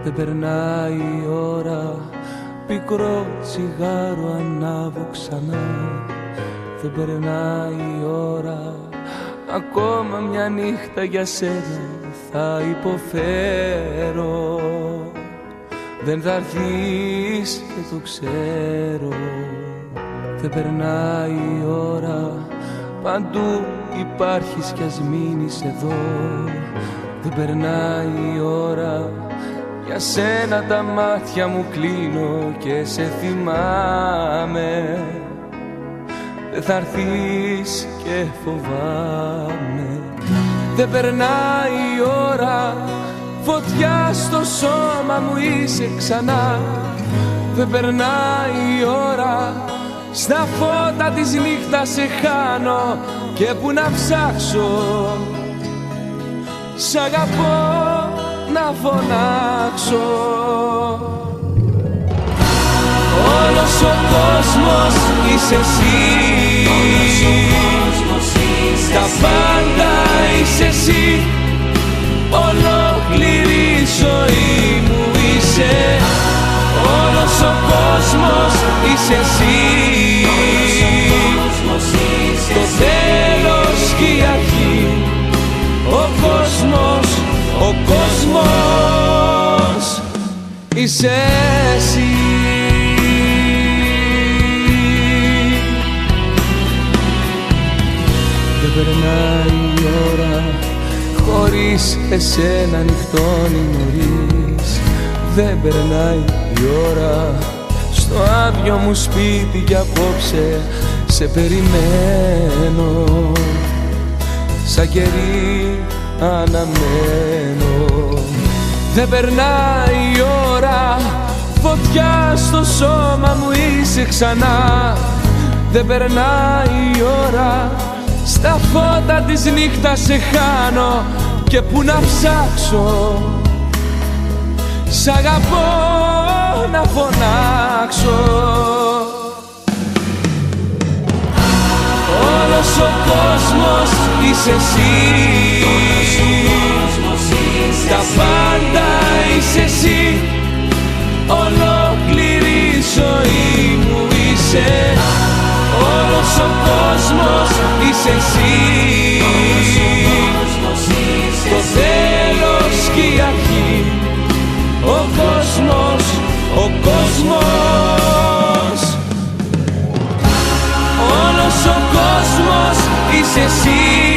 Δεν περνάει η ώρα, πικρό τσιγάρο ανάβω ξανά. Δεν περνάει η ώρα, ακόμα μια νύχτα για σένα θα υποφέρω. Δεν θα έρθεις και το ξέρω. Δεν περνάει η ώρα, παντού υπάρχεις κι ας μείνεις εδώ. Δεν περνάει η ώρα, για σένα τα μάτια μου κλείνω και σε θυμάμαι. Δεν θα έρθεις και φοβάμαι. Δεν περνάει η ώρα, φωτιά στο σώμα μου είσαι ξανά. Δεν περνάει η ώρα, στα φώτα της νύχτας σε χάνω. Και που να ψάξω, σ' αγαπώ να φωνάξω. Όλος ο κόσμος είσαι εσύ, τα πάντα είσαι εσύ. Ολόκληρη η ζωή μου είσαι. Όλος ο κόσμος είσαι εσύ, το τέλος και η αρχή. Ο κόσμος είσαι εσύ. Δεν περνάει η ώρα, χωρίς εσένα νυχτώνει νωρίς. Δεν περνάει η ώρα, στο άδειο μου σπίτι κι απόψε σε περιμένω. Σαν κερί αναμένω. Δεν περνάει η ώρα, φωτιά στο σώμα μου είσαι ξανά. Δεν περνάει η ώρα, στα φώτα της νύχτας σε χάνω. Και που να ψάξω, σ' αγαπώ να φωνάξω. Όλος ο κόσμος είσαι εσύ, τα πάντα είσαι εσύ. Ολόκληρη η ζωή μου είσαι. Όλος ο κόσμος είσαι εσύ, το τέλος και η αρχή. Ο κόσμος Όλος ο κόσμος είσαι εσύ.